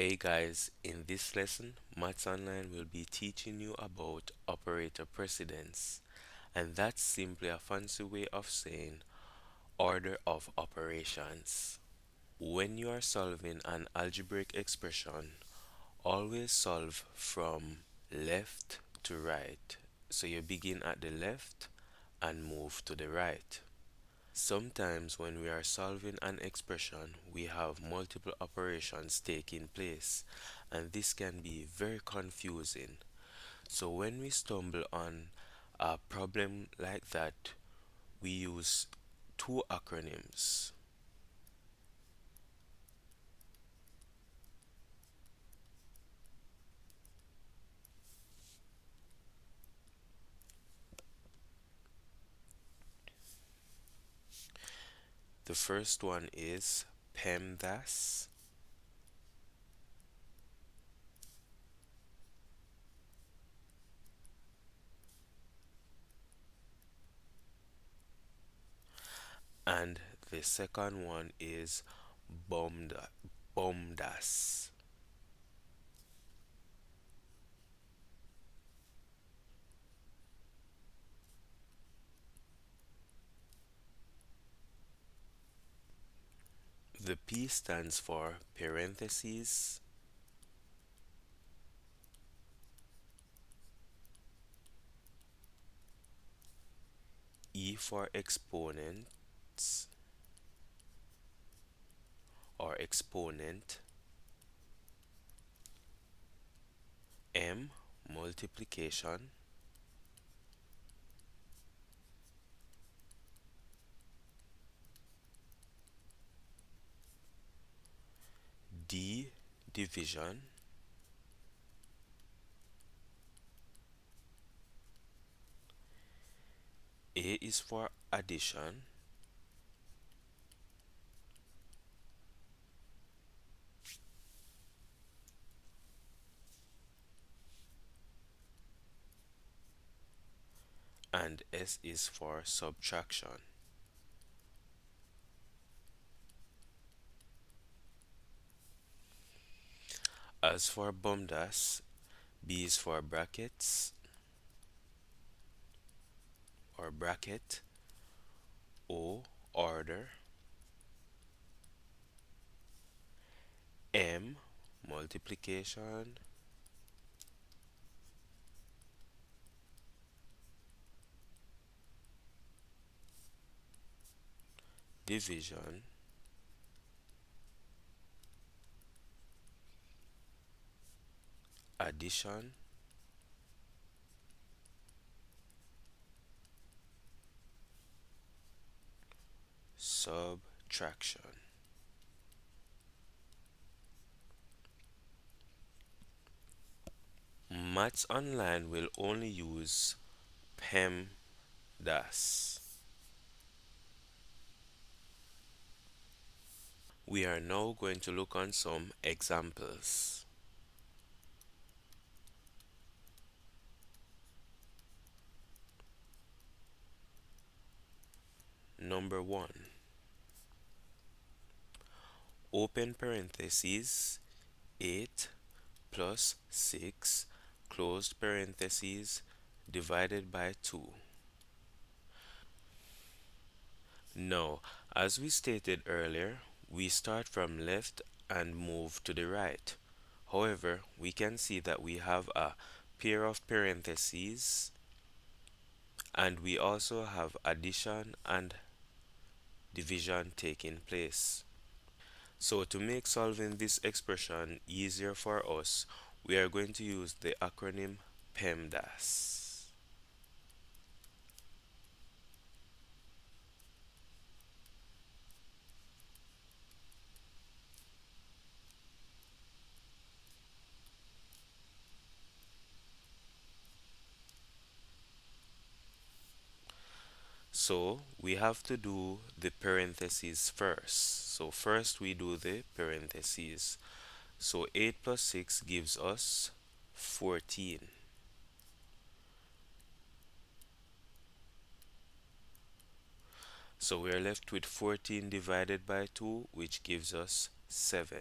Hey guys, in this lesson, Maths Online will be teaching you about operator precedence, and that's simply a fancy way of saying order of operations. When you are solving an algebraic expression, always solve from left to right. So you begin at the left and move to the right. Sometimes when we are solving an expression, we have multiple operations taking place, and this can be very confusing. So when we stumble on a problem like that, we use two acronyms. The first one is P.E.M.D.A.S, and the second one is B.O.M.D.A.S. The P stands for parentheses, E for exponents or exponent, M multiplication, D division, A is for addition, and S is for subtraction. As for B.O.M.D.A.S, B is for brackets or bracket, O order, M multiplication, division, addition, subtraction. Maths Online will only use P.E.M.D.A.S. We are now going to look on some examples. Number one, open parentheses, 8 plus 6, closed parentheses, divided by 2. Now, as we stated earlier, we start from left and move to the right. However, we can see that we have a pair of parentheses and we also have addition and division taking place. So to make solving this expression easier for us, we are going to use the acronym P.E.M.D.A.S. So we have to do the parentheses first. So first we do the parentheses. So 8 plus 6 gives us 14. So we are left with 14 divided by 2, which gives us 7.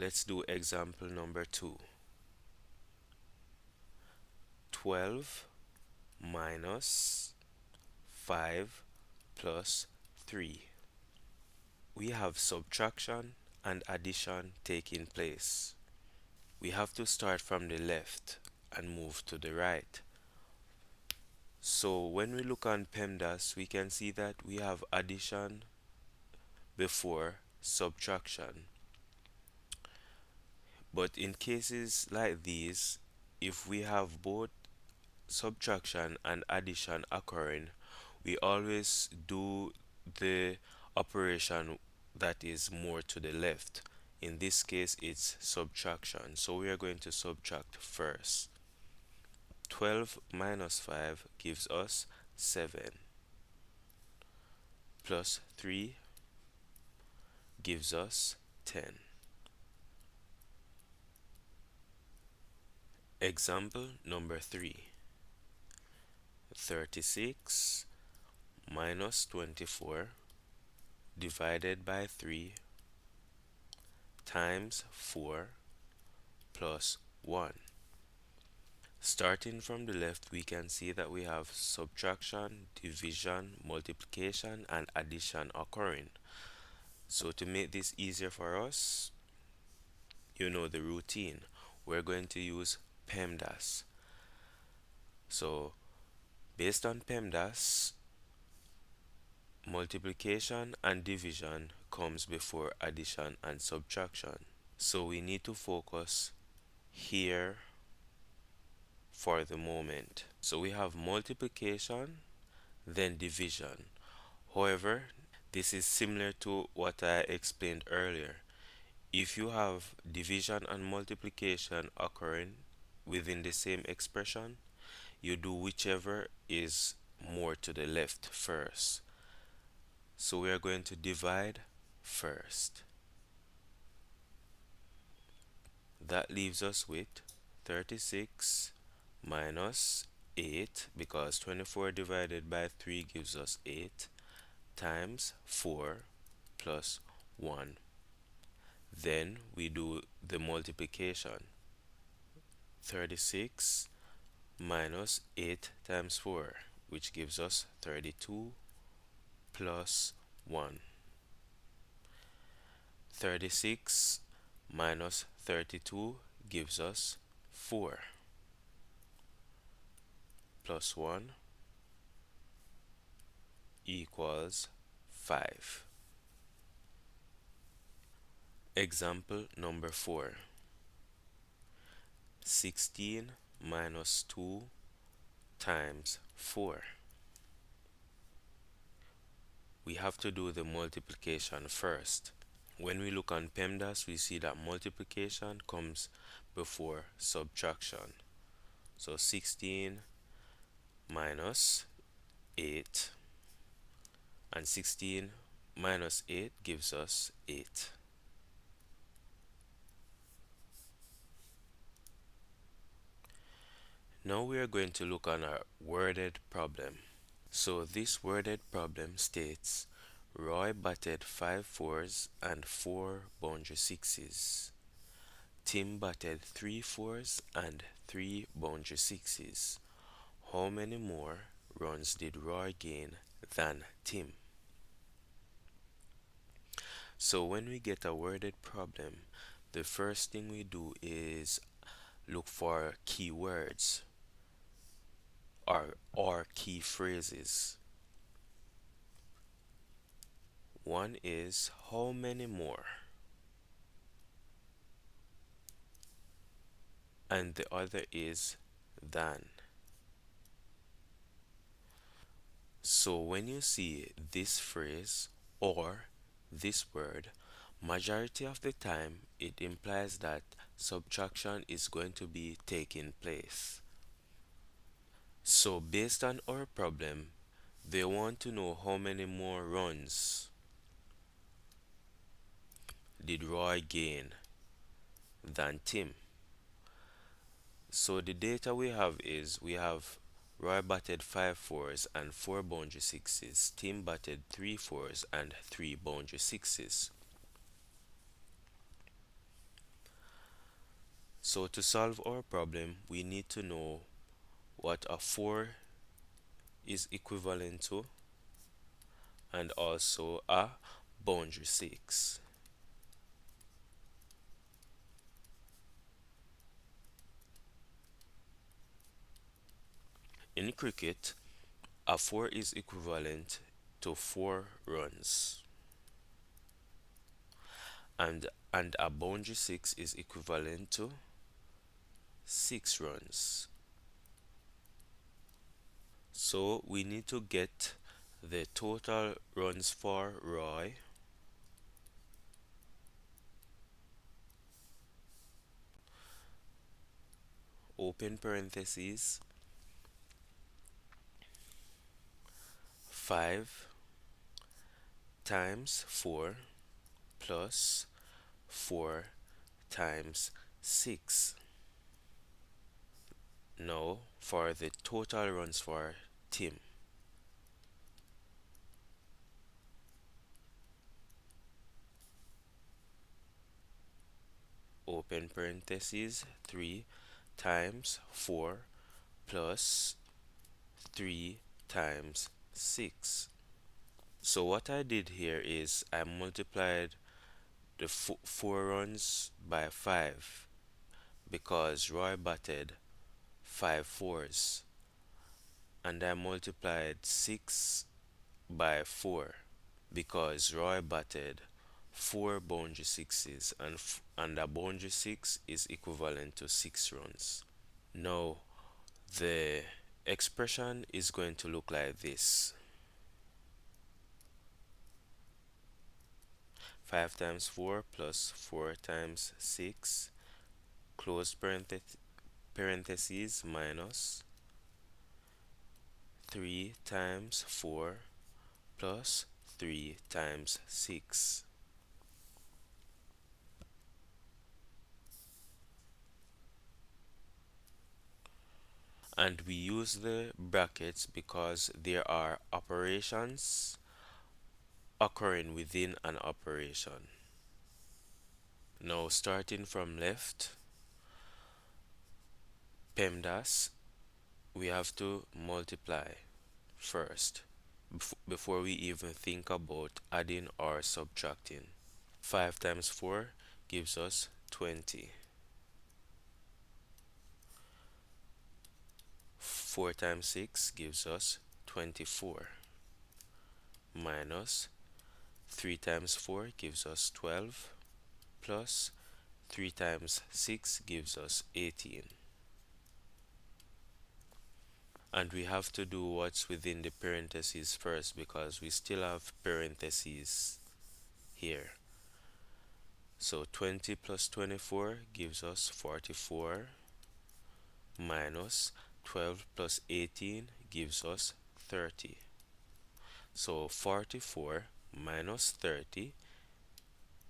let's do example number 2. 12 minus 5 plus 3. We have subtraction and addition taking place. We have to start from the left and move to the right. So when we look on PEMDAS, we can see that we have addition before subtraction. But in cases like these, if we have both subtraction and addition occurring, we always do the operation that is more to the left. In this case, it's subtraction. So we are going to subtract first. 12 minus 5 gives us 7, plus 3 gives us 10. Example number 3. 36 minus 24 divided by 3 times 4 plus 1. Starting from the left, we can see that we have subtraction, division, multiplication, and addition occurring. So to make this easier for us, you know the routine. We're going to use PEMDAS. So based on PEMDAS, multiplication and division comes before addition and subtraction. So we need to focus here for the moment. So we have multiplication, then division. However, this is similar to what I explained earlier. If you have division and multiplication occurring within the same expression, you do whichever is more to the left first. So we are going to divide first. That leaves us with 36 minus 8, because 24 divided by 3 gives us 8, times 4 plus 1. Then we do the multiplication. 36 minus 8 times 4, which gives us 32 plus 1. 36 minus 32 gives us 4 plus 1 equals 5. Example number 4. 16 minus 2 times 4. We have to do the multiplication first. When we look on PEMDAS, we see that multiplication comes before subtraction. So 16 minus 8, and 16 minus 8 gives us 8. Now we are going to look on our worded problem. So this worded problem states Roy batted 5 fours and 4 boundary sixes. Tim batted 3 fours and 3 boundary sixes. How many more runs did Roy gain than Tim? So when we get a worded problem, the first thing we do is look for keywords or key phrases. One is how many more, and the other is than. So when you see this phrase or this word, majority of the time it implies that subtraction is going to be taking place. So based on our problem, they want to know how many more runs did Roy gain than Tim. So the data we have is we have Roy batted 5 fours and 4 boundary sixes. Tim batted 3 fours and 3 boundary sixes. So to solve our problem, we need to know what a 4 is equivalent to and also a boundary 6. In cricket, a 4 is equivalent to 4 runs and a boundary 6 is equivalent to 6 runs. So we need to get the total runs for Roy, open parentheses, 5 times 4 plus 4 times 6. Now for the total runs for Tim, open parentheses, 3 times 4 plus 3 times 6. So what I did here is I multiplied the 4 runs by 5 because Roy batted 5 fours, and I multiplied 6 by 4 because Roy batted 4 boundary sixes and a boundary 6 is equivalent to 6 runs. Now the expression is going to look like this: 5 times 4 plus 4 times 6, close parentheses, minus 3 times 4 plus 3 times 6. And we use the brackets because there are operations occurring within an operation. Now starting from left, PEMDAS, we have to multiply first before we even think about adding or subtracting. 5 times 4 gives us 20. 4 times 6 gives us 24, minus 3 times 4 gives us 12, plus 3 times 6 gives us 18. And we have to do what's within the parentheses first because we still have parentheses here. So 20 plus 24 gives us 44, minus 12 plus 18 gives us 30. So 44 minus 30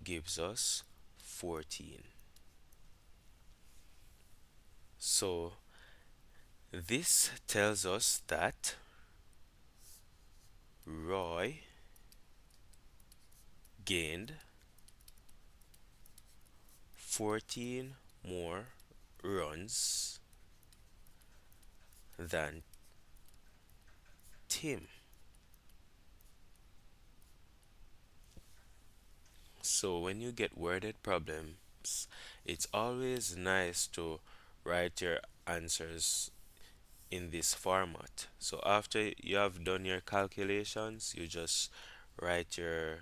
gives us 14. So this tells us that Roy gained 14 more runs than Tim. So when you get worded problems, it's always nice to write your answers in this format. So after you have done your calculations, you just write your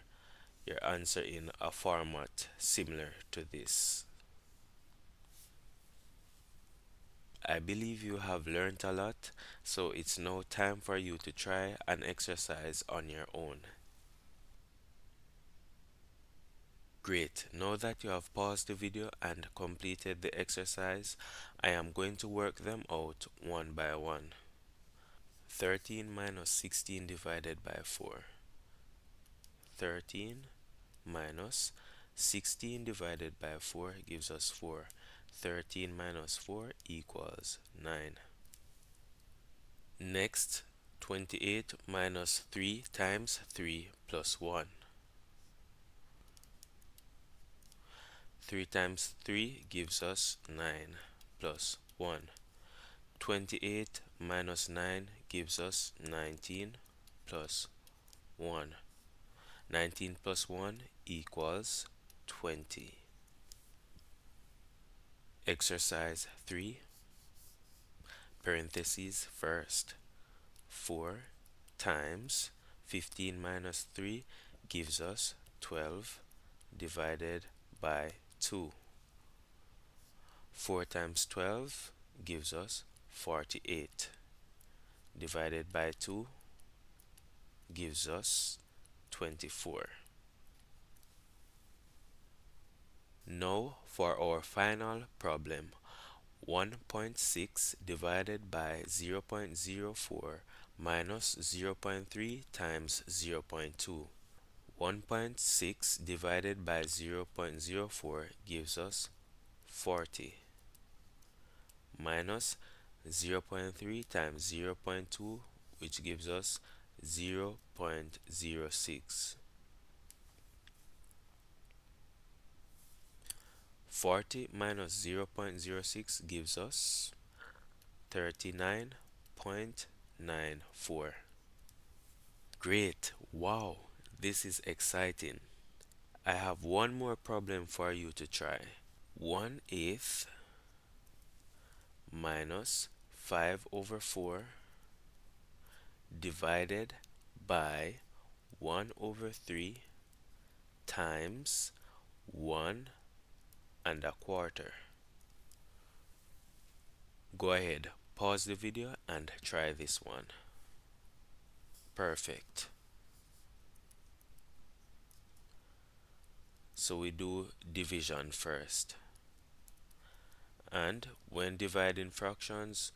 answer in a format similar to this. I believe you have learned a lot, so it's now time for you to try an exercise on your own. Great, now that you have paused the video and completed the exercise, I am going to work them out one by one. 13 minus 16 divided by 4. 13 minus 16 divided by 4 gives us 4. 13 minus 4 equals 9. Next, 28 minus 3 times 3 plus 1. 3 times 3 gives us 9 plus 1. 28 minus 9 gives us 19 plus 1. 19 plus 1 equals 20. Exercise 3, parentheses first. 4 times 15 minus 3 gives us 12 divided by 2. 4 times 12 gives us 48 divided by 2 gives us 24. Now for our final problem. 1.6 divided by 0.04 minus 0.3 times 0.2. 1.6 divided by 0.04 gives us 40 minus 0.3 times 0.2, which gives us 0.06. 40 minus 0.06 gives us 39.94. Great! Wow! This is exciting. I have one more problem for you to try. 1/8 minus 5 over 4 divided by 1 over 3 times 1 1/4. Go ahead, pause the video and try this one. Perfect. So we do division first. And when dividing fractions,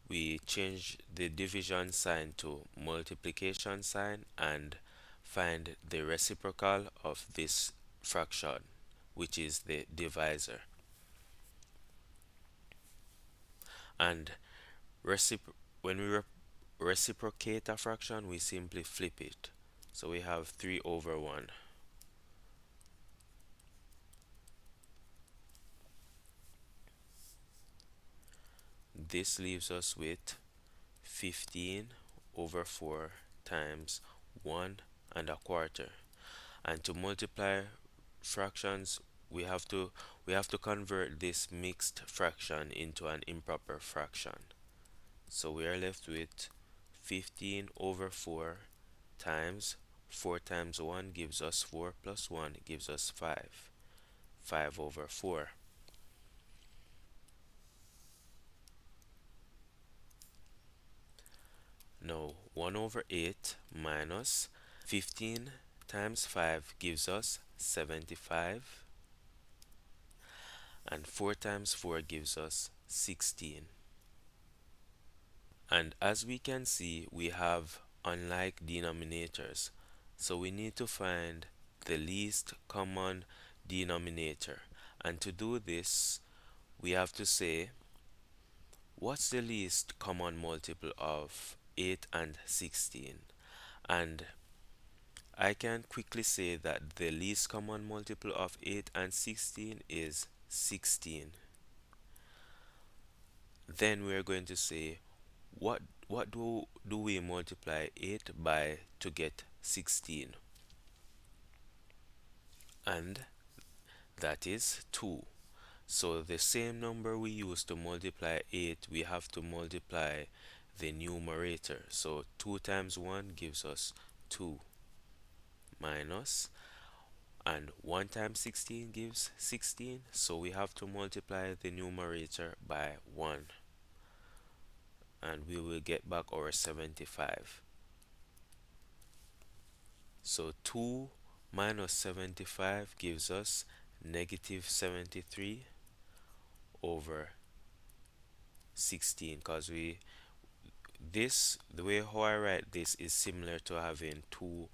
we change the division sign to multiplication sign and find the reciprocal of this fraction, which is the divisor. And when we reciprocate a fraction, we simply flip it. So we have 3 over 1. This leaves us with 15 over 4 times 1 1/4. And to multiply fractions, we have to convert this mixed fraction into an improper fraction. So we are left with 15 over 4 times 4 times 1 gives us 4 plus 1 gives us 5. 5 over 4. Now 1 over 8 minus 15 times 5 gives us 75, and 4 times 4 gives us 16. And as we can see, we have unlike denominators, so we need to find the least common denominator. And to do this, we have to say, what's the least common multiple of 8 and 16? And I can quickly say that the least common multiple of 8 and 16 is 16. Then we are going to say, what do we multiply 8 by to get 16? And that is 2. So the same number we use to multiply 8, we have to multiply the numerator. So 2 times 1 gives us 2 minus, and 1 times 16 gives 16, so we have to multiply the numerator by 1, and we will get back our 75. So 2 minus 75 gives us negative 73 over 16, because the way how I write this is similar to having 2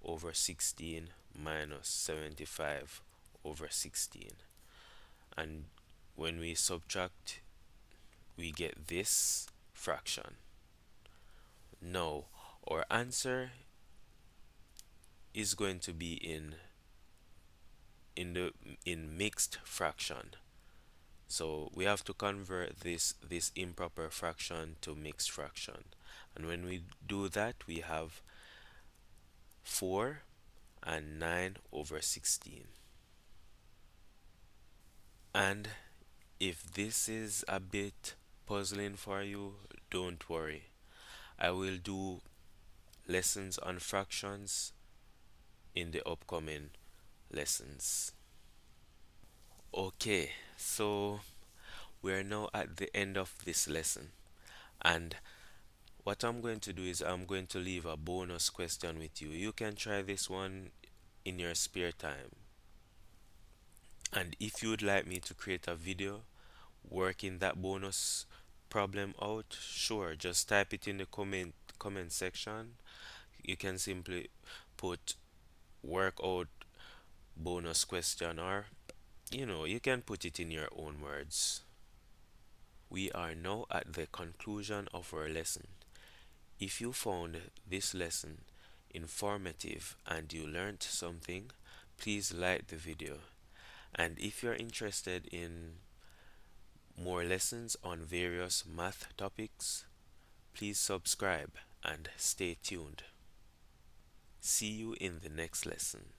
over 16 minus 75 over 16. And when we subtract, we get this fraction. Now, our answer is going to be in in the in mixed fraction. So we have to convert this improper fraction to mixed fraction. And when we do that, we have 4 and 9 over 16. And if this is a bit puzzling for you, don't worry. I will do lessons on fractions in the upcoming lessons. Okay, so we're now at the end of this lesson. And what I'm going to do is I'm going to leave a bonus question with you. You can try this one in your spare time. And if you would like me to create a video working that bonus problem out, sure, just type it in the comment section. You can simply put work out bonus question, or you can put it in your own words. We are now at the conclusion of our lesson. If you found this lesson informative and you learned something, please like the video. And if you're interested in more lessons on various math topics, please subscribe and stay tuned. See you in the next lesson.